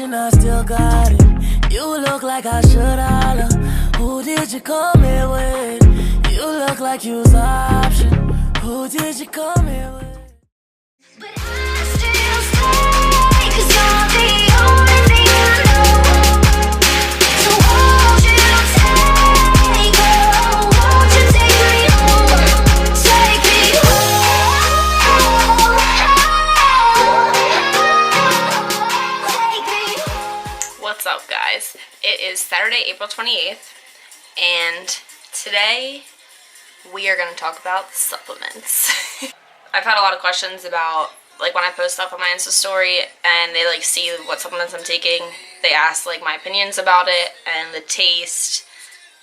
motion, I still got it. You look like I should holler. Who did you come here with? You look like you was an option. Who did you come here with? But I still stay, 'cause you're the only thing I know. So won't you take, oh, won't you take me home? Take me home. Take me home. What's up, guys? It is Saturday, April 28th, and today we are going to talk about supplements. I've had a lot of questions about, like, when I post stuff on my Insta story and they, like, see what supplements I'm taking, they ask, like, my opinions about it and the taste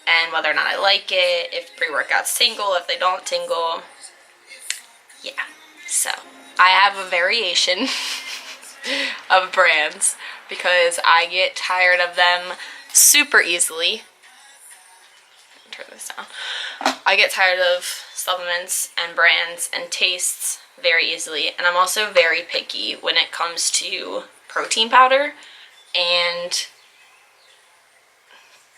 and whether or not I like it, if pre-workouts tingle, if they don't tingle. Yeah, so I have a variation of brands because I get tired of them super easily. Turn this down. I get tired of supplements and brands and tastes very easily, and I'm also very picky when it comes to protein powder and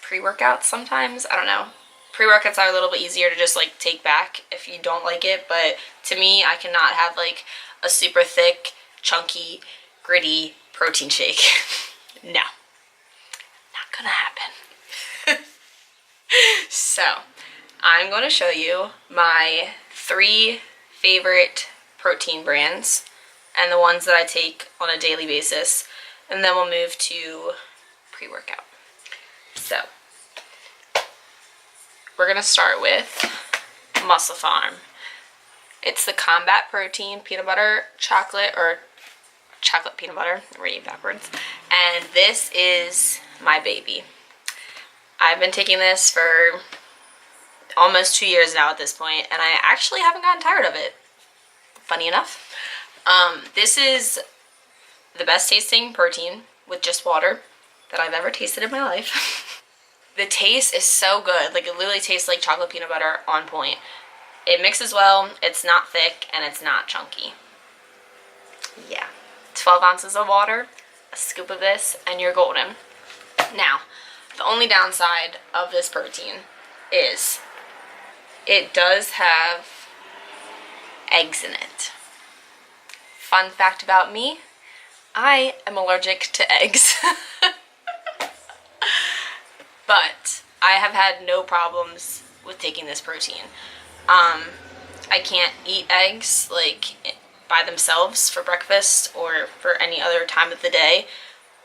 pre-workouts sometimes. I don't know. Pre-workouts are a little bit easier to just, like, take back if you don't like it, but to me, I cannot have, like, a super thick, chunky, gritty protein shake. No. Not gonna happen. So, I'm going to show you my 3 favorite protein brands and the ones that I take on a daily basis, and then we'll move to pre-workout. So, we're going to start with Muscle Pharm. It's the Combat Protein Peanut Butter Chocolate, or Chocolate Peanut Butter, I'm reading backwards, and this is my baby. I've been taking this for almost 2 years now at this point, and I actually haven't gotten tired of it, funny enough. This is the best tasting protein with just water that I've ever tasted in my life. The taste is so good, like, it literally tastes like chocolate peanut butter on point. It mixes well, it's not thick, and it's not chunky. Yeah, 12 ounces of water, a scoop of this, and you're golden. Now, the only downside of this protein is it does have eggs in it. Fun fact about me, I am allergic to eggs. But I have had no problems with taking this protein. I can't eat eggs, like, by themselves for breakfast or for any other time of the day,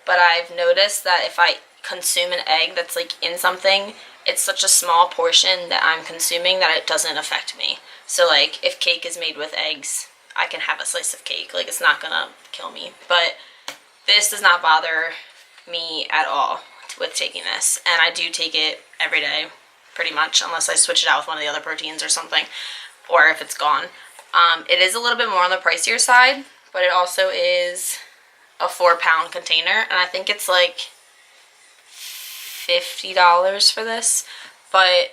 but I've noticed that if I consume an egg that's, like, in something, it's such a small portion that I'm consuming that it doesn't affect me. So, like, if cake is made with eggs, I can have a slice of cake. Like, it's not gonna kill me. But this does not bother me at all with taking this. And I do take it every day, pretty much, unless I switch it out with one of the other proteins or something, or if it's gone. It is a little bit more on the pricier side, but it also is a 4-pound container, and I think it's like $50 for this, but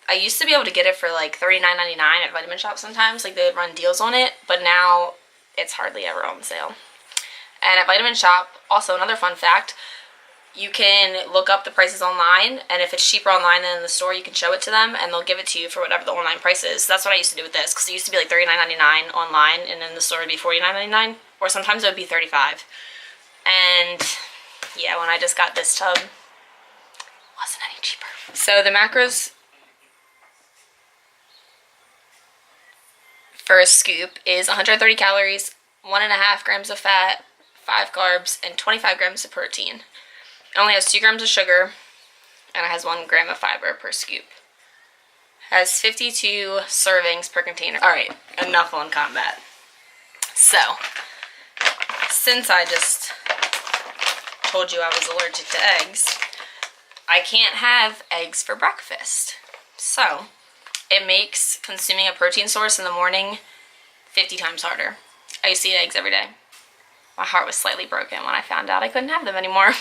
I used to be able to get it for like $39.99 at Vitamin Shoppe sometimes, like, they would run deals on it, but now it's hardly ever on sale. And at Vitamin Shoppe, also another fun fact, you can look up the prices online, and if it's cheaper online than in the store, you can show it to them, and they'll give it to you for whatever the online price is. So that's what I used to do with this, because it used to be like $39.99 online, and in the store it would be $49.99, or sometimes it would be $35. And yeah, when I just got this tub, it wasn't any cheaper. So the macros for a scoop is 130 calories, 1.5 grams of fat, 5 carbs, and 25 grams of protein. It only has 2 grams of sugar, and it has 1 gram of fiber per scoop. It has 52 servings per container. Alright, enough on Combat. So, since I just told you I was allergic to eggs, I can't have eggs for breakfast. So, it makes consuming a protein source in the morning 50 times harder. I used to eat eggs every day. My heart was slightly broken when I found out I couldn't have them anymore.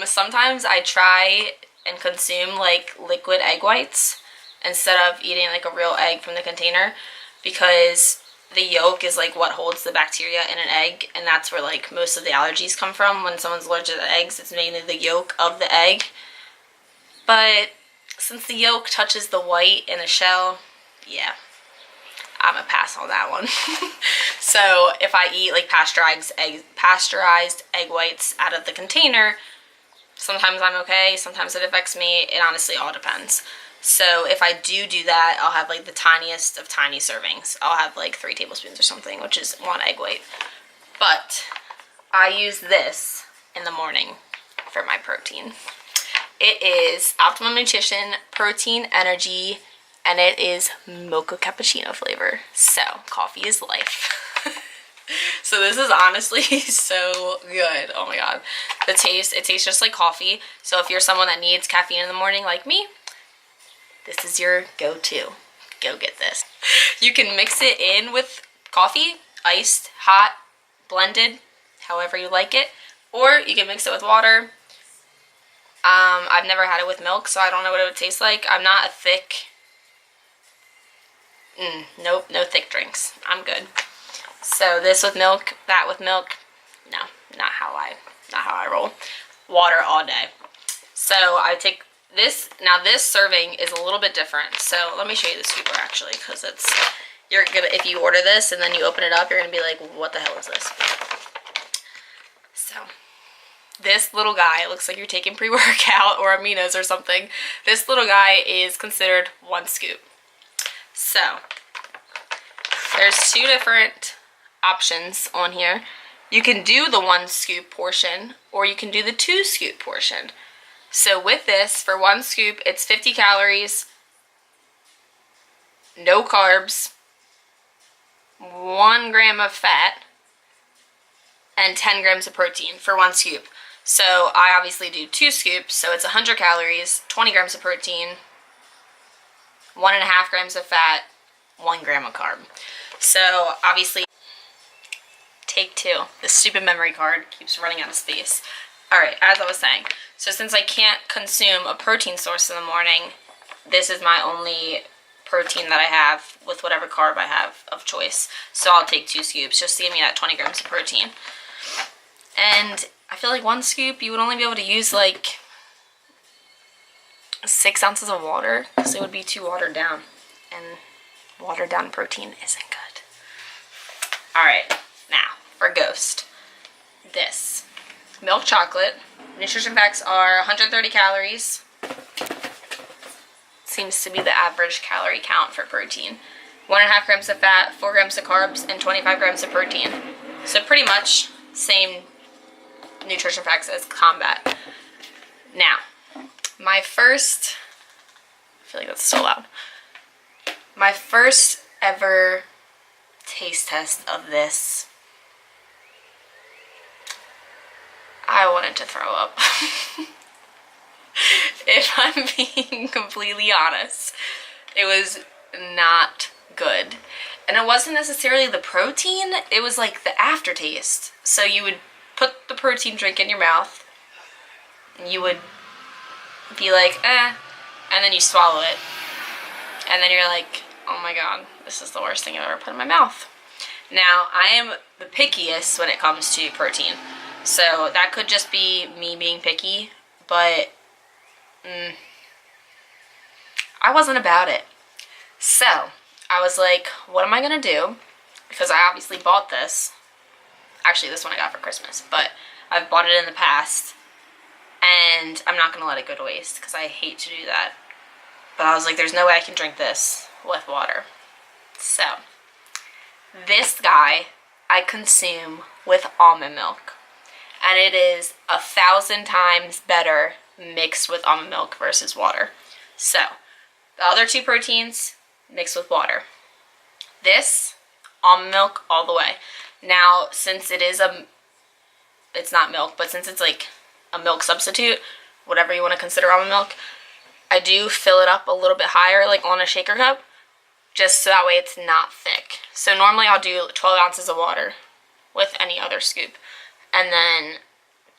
Sometimes I try and consume, like, liquid egg whites instead of eating, like, a real egg from the container, because the yolk is like what holds the bacteria in an egg, and that's where like most of the allergies come from. When someone's allergic to eggs, it's mainly the yolk of the egg. But since the yolk touches the white in a shell, yeah, I'm a pass on that one. So if I eat like pasteurized egg whites out of the container, sometimes I'm okay, sometimes it affects me. It honestly all depends. So if I do that, I'll have like the tiniest of tiny servings. I'll have like 3 tablespoons or something, which is 1 egg white. But I use this in the morning for my protein. It is Optimum Nutrition Protein Energy, and it is mocha cappuccino flavor. So coffee is life. So this is honestly so good. Oh my god. It tastes just like coffee. So if you're someone that needs caffeine in the morning like me, this is your go-to. Go get this. You can mix it in with coffee, iced, hot, blended, however you like it. Or you can mix it with water. I've never had it with milk, so I don't know what it would taste like. I'm not a thick... Nope, no thick drinks. I'm good. So this with milk, that with milk, no, not how I roll. Water all day. So I take this, now this serving is a little bit different. So let me show you the scooper actually, because it's, you're gonna, if you order this and then you open it up, you're gonna be like, what the hell is this? So this little guy, it looks like you're taking pre-workout or aminos or something. This little guy is considered 1 scoop. So there's 2 different options on here. You can do the 1 scoop portion, or you can do the 2 scoop portion. So with this, for 1 scoop, it's 50 calories, no carbs, 1 gram of fat, and 10 grams of protein for 1 scoop. So I obviously do 2 scoops, so it's 100 calories, 20 grams of protein, 1.5 grams of fat, 1 gram of carb. So obviously, take 2. The stupid memory card keeps running out of space. Alright, as I was saying, so since I can't consume a protein source in the morning, this is my only protein that I have with whatever carb I have of choice. So I'll take 2 scoops just to give me that 20 grams of protein. And I feel like 1 scoop, you would only be able to use like 6 ounces of water, because it would be too watered down. And watered down protein isn't good. Alright, now for Ghost. This. Milk chocolate. Nutrition facts are 130 calories. Seems to be the average calorie count for protein. 1.5 grams of fat, 4 grams of carbs, and 25 grams of protein. So pretty much same nutrition facts as Combat. Now, my first, I feel like that's so loud. My first ever taste test of this, I wanted to throw up. If I'm being completely honest, it was not good. And it wasn't necessarily the protein, it was like the aftertaste. So you would put the protein drink in your mouth, and you would be like, and then you swallow it. And then you're like, oh my god, this is the worst thing I've ever put in my mouth. Now, I am the pickiest when it comes to protein. So that could just be me being picky, but I wasn't about it. So I was like, what am I gonna do? Because I obviously bought this. Actually, this one I got for Christmas, but I've bought it in the past, and I'm not gonna let it go to waste because I hate to do that. But I was like, there's no way I can drink this with water. So this guy I consume with almond milk, and it is 1,000 times better mixed with almond milk versus water. So the other 2 proteins mixed with water. This, almond milk all the way. Now, since it is it's not milk, but since it's like a milk substitute, whatever you want to consider almond milk, I do fill it up a little bit higher, like on a shaker cup, just so that way it's not thick. So normally I'll do 12 ounces of water with any other scoop, and then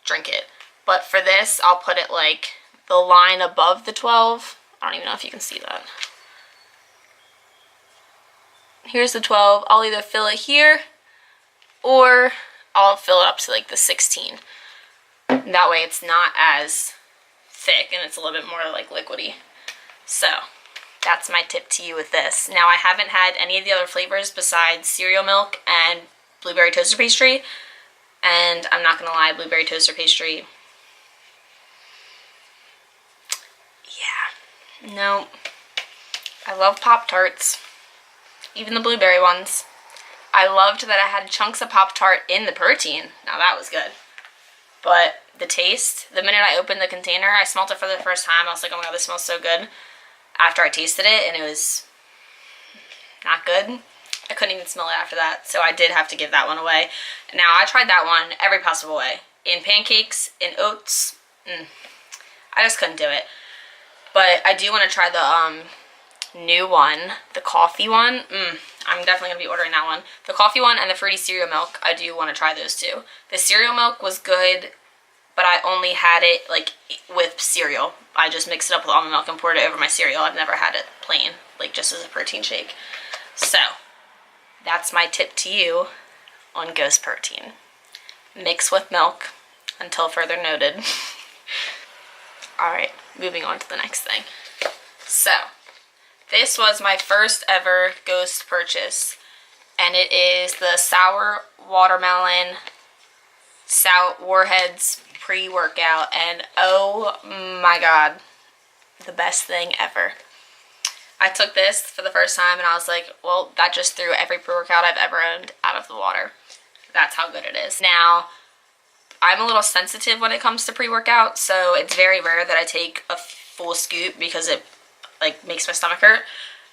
drink it. But for this, I'll put it like the line above the 12. I don't even know if you can see that. here's the 12. I'll either fill it here or I'll fill it up to like the 16. That way it's not as thick and it's a little bit more like liquidy. So that's my tip to you with this. Now, I haven't had any of the other flavors besides cereal milk and blueberry toaster pastry. And I'm not gonna lie, blueberry toaster pastry, yeah, no. I love Pop-Tarts, even the blueberry ones. I loved that I had chunks of Pop-Tart in the protein. Now that was good. But the taste, the minute I opened the container, I smelled it for the first time. I was like, oh my god, this smells so good. After I tasted it, and it was not good. I couldn't even smell it after that, so I did have to give that one away. Now, I tried that one every possible way. In pancakes, in oats, I just couldn't do it. But I do want to try the new one, the coffee one. I'm definitely going to be ordering that one. The coffee one and the fruity cereal milk, I do want to try those too. The cereal milk was good, but I only had it like with cereal. I just mixed it up with almond milk and poured it over my cereal. I've never had it plain, like just as a protein shake. So that's my tip to you on Ghost Protein. Mix with milk until further noted. Alright, moving on to the next thing. So, this was my first ever Ghost purchase, and it is the Sour Watermelon Warheads pre-workout, and oh my god, the best thing ever. I took this for the first time and I was like, well, that just threw every pre-workout I've ever owned out of the water. That's how good it is. Now, I'm a little sensitive when it comes to pre-workout, so it's very rare that I take a full scoop because it like makes my stomach hurt.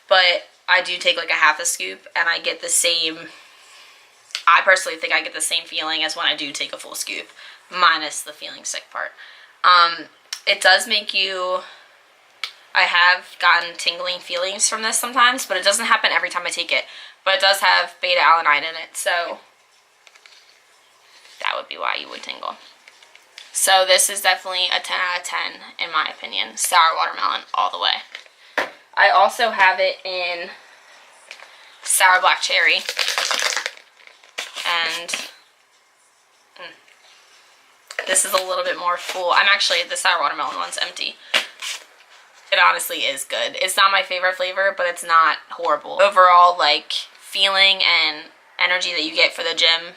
But I do take like a half a scoop and I get the same, I personally think I get the same feeling as when I do take a full scoop, minus the feeling sick part. It does make you, I have gotten tingling feelings from this sometimes, but it doesn't happen every time I take it. But it does have beta-alanine in it, so that would be why you would tingle. So this is definitely a 10 out of 10 in my opinion. Sour watermelon all the way. I also have it in sour black cherry. And this is a little bit more full. The sour watermelon one's empty. It honestly is good. It's not my favorite flavor, but it's not horrible. Overall, like, feeling and energy that you get for the gym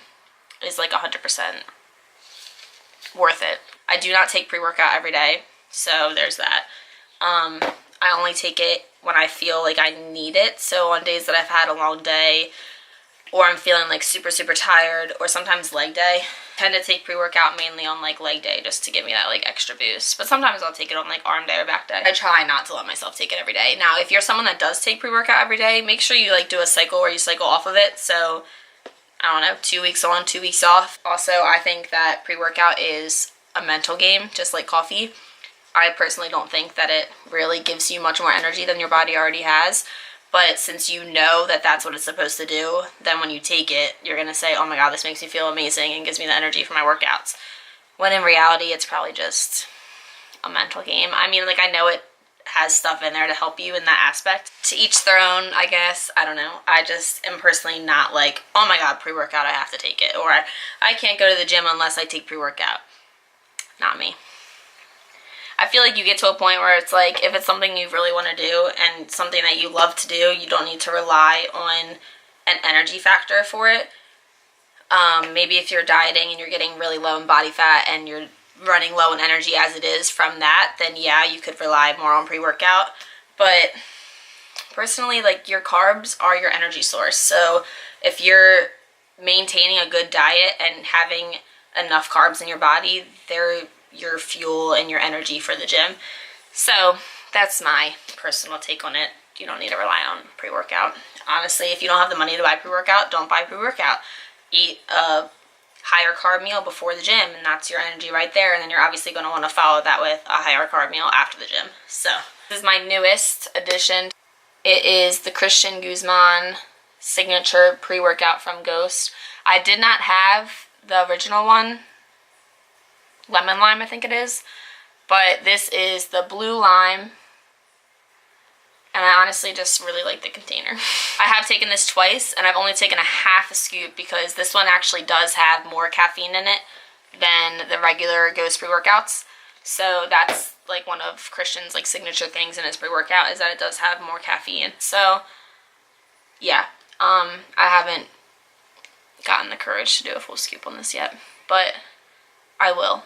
is like 100% worth it. I do not take pre-workout every day, so there's that. I only take it when I feel like I need it. So on days that I've had a long day, or I'm feeling like super tired, or sometimes leg day, I tend to take pre-workout mainly on like leg day just to give me that like extra boost. But sometimes I'll take it on like arm day or back day. I try not to let myself take it every day. Now, if you're someone that does take pre-workout every day, make sure you like do a cycle where you cycle off of it. So I don't know, 2 weeks on, 2 weeks off. Also, I think that pre-workout is a mental game, just like coffee. I personally don't think that it really gives you much more energy than your body already has. But since you know that that's what it's supposed to do, then when you take it, you're going to say, oh my god, this makes me feel amazing and gives me the energy for my workouts. When in reality, it's probably just a mental game. I mean, like, I know it has stuff in there to help you in that aspect. To each their own, I guess. I don't know. I just am personally not like, oh my god, pre-workout, I have to take it. Or I can't go to the gym unless I take pre-workout. Not me. I feel like you get to a point where it's like, if it's something you really want to do and something that you love to do, you don't need to rely on an energy factor for it. Maybe if you're dieting and you're getting really low in body fat and you're running low in energy as it is from that, then yeah, you could rely more on pre-workout. But personally, like, your carbs are your energy source. So if you're maintaining a good diet and having enough carbs in your body, they're your fuel and your energy for the gym. So that's my personal take on it. You don't need to rely on pre-workout. Honestly, if you don't have the money to buy pre-workout, don't buy pre-workout. Eat a higher carb meal before the gym, and that's your energy right there. And then you're obviously going to want to follow that with a higher carb meal after the gym. So this is my newest addition. It is the Christian Guzman signature pre-workout from Ghost. I did not have the original one, lemon lime I think it is, but this is the blue lime, and I honestly just really like the container. I have taken this twice, and I've only taken a half a scoop because this one actually does have more caffeine in it than the regular Ghost pre-workouts. So that's like one of Christian's like signature things in his pre-workout, is that it does have more caffeine. So yeah, I haven't gotten the courage to do a full scoop on this yet, but I will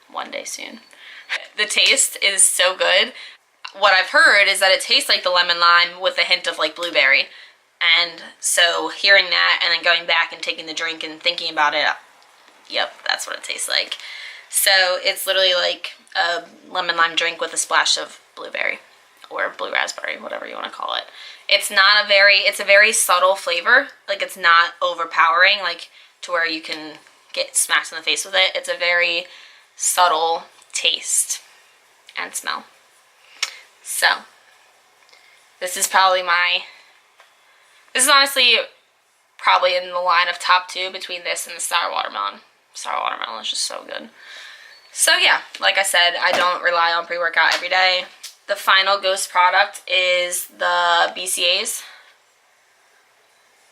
one day soon. The taste is so good. What I've heard is that it tastes like the lemon lime with a hint of like blueberry. And so hearing that and then going back and taking the drink and thinking about it, yep, that's what it tastes like. So it's literally like a lemon lime drink with a splash of blueberry or blue raspberry, whatever you want to call it. It's not a very, it's a very subtle flavor. Like, it's not overpowering, like to where you can get smacked in the face with it. It's a very subtle taste and smell. So this is probably this is honestly probably in the line of top 2 between this and the sour watermelon. Sour watermelon is just so good. So yeah, like I said, I don't rely on pre-workout every day. The final Ghost product is the BCAs.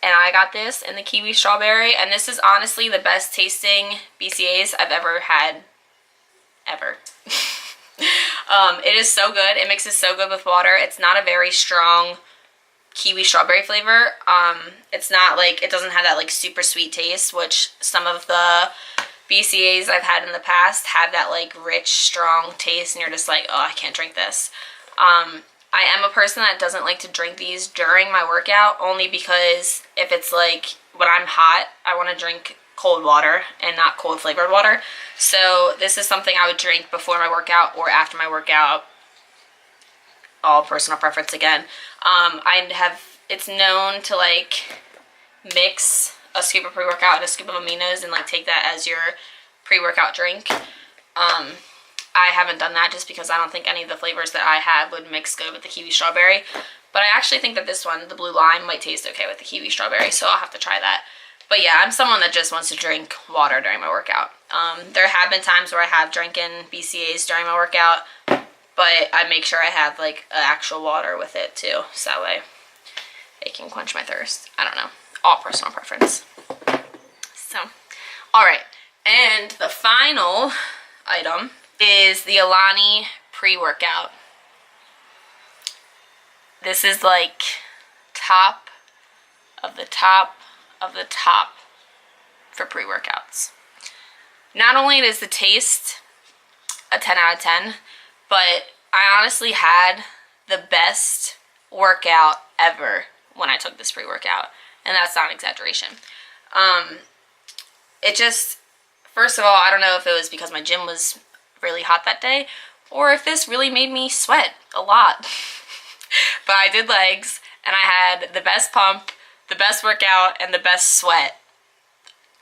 And I got this in the kiwi strawberry, and this is honestly the best tasting BCAs I've ever had, ever. It is so good. It mixes so good with water. It's not a very strong kiwi strawberry flavor. It's not like, it doesn't have that like super sweet taste, which some of the BCAs I've had in the past have that like rich, strong taste, and you're just like, oh, I can't drink this. I am a person that doesn't like to drink these during my workout, only because if it's like when I'm hot, I want to drink cold water and not cold flavored water. So this is something I would drink before my workout or after my workout. All personal preference again. It's known to like mix a scoop of pre-workout and a scoop of aminos and like take that as your pre-workout drink. I haven't done that just because I don't think any of the flavors that I have would mix good with the kiwi strawberry. But I actually think that this one, the blue lime, might taste okay with the kiwi strawberry, so I'll have to try that. But yeah, I'm someone that just wants to drink water during my workout. There have been times where I have drinking BCAs during my workout, but I make sure I have like actual water with it too, so that way it can quench my thirst. I don't know. All personal preference. So, alright. And the final item is the Alani pre-workout. This is like top of the top of the top for pre-workouts. Not only does the taste a 10 out of 10, but I honestly had the best workout ever when I took this pre-workout, and that's not an exaggeration. It just, first of all, I don't know if it was because my gym was really hot that day, or if this really made me sweat a lot. But I did legs, and I had the best pump, the best workout, and the best sweat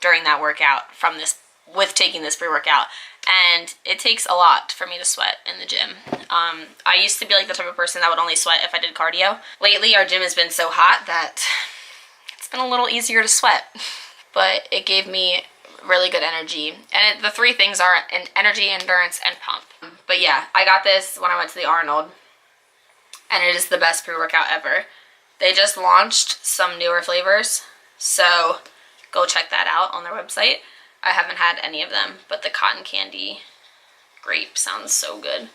during that workout from this, with taking this pre-workout. And it takes a lot for me to sweat in the gym. I used to be like the type of person that would only sweat if I did cardio. Lately, our gym has been so hot that it's been a little easier to sweat. But it gave me really good energy. And the 3 things are energy, endurance, and pump. But yeah, I got this when I went to the Arnold, and it is the best pre-workout ever. They just launched some newer flavors, so go check that out on their website. I haven't had any of them, but the cotton candy grape sounds so good.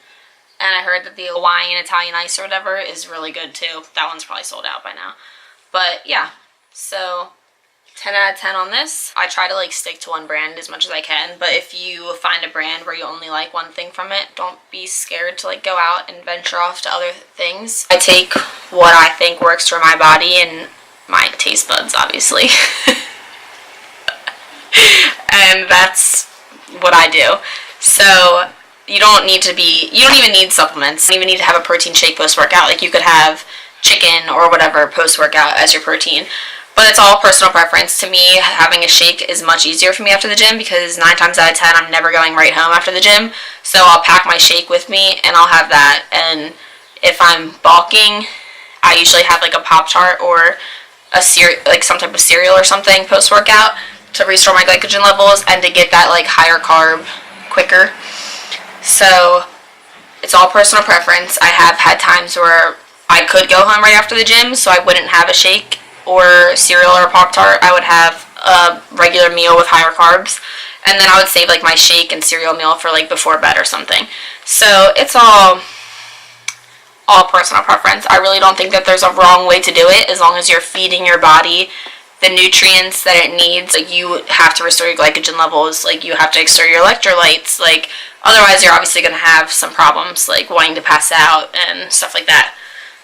And I heard that the Hawaiian Italian ice or whatever is really good too. That one's probably sold out by now. But yeah, so 10 out of 10 on this. I try to like stick to one brand as much as I can, but if you find a brand where you only like one thing from it, don't be scared to like go out and venture off to other things. I take what I think works for my body and my taste buds, obviously. And that's what I do. So you don't even need supplements. You don't even need to have a protein shake post-workout. Like you could have chicken or whatever post-workout as your protein. But it's all personal preference. To me, having a shake is much easier for me after the gym because 9 times out of 10, I'm never going right home after the gym. So I'll pack my shake with me and I'll have that. And if I'm bulking, I usually have like a Pop-Tart or like some type of cereal or something post-workout to restore my glycogen levels and to get that like higher carb quicker. So it's all personal preference. I have had times where I could go home right after the gym, so I wouldn't have a shake or cereal or Pop-Tart. I would have a regular meal with higher carbs, and then I would save like my shake and cereal meal for like before bed or something. So it's all personal preference. I really don't think that there's a wrong way to do it, as long as you're feeding your body the nutrients that it needs. Like, you have to restore your glycogen levels, like you have to restore your electrolytes, like otherwise you're obviously going to have some problems like wanting to pass out and stuff like that.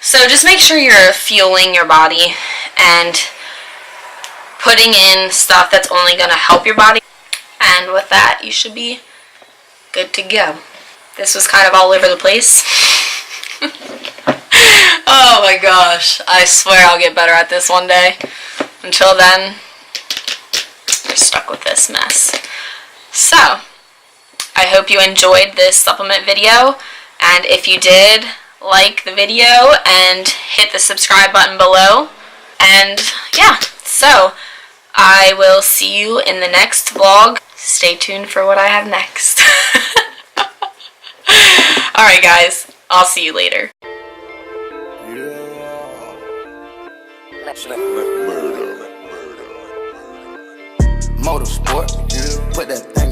So just make sure you're fueling your body and putting in stuff that's only going to help your body, and with that you should be good to go. This was kind of all over the place. Oh my gosh, I swear I'll get better at this one day. Until then, we're stuck with this mess. So, I hope you enjoyed this supplement video, and if you did, like the video and hit the subscribe button below. And yeah, so I will see you in the next vlog. Stay tuned for what I have next. Alright guys, I'll see you later. Motorsport, put that thing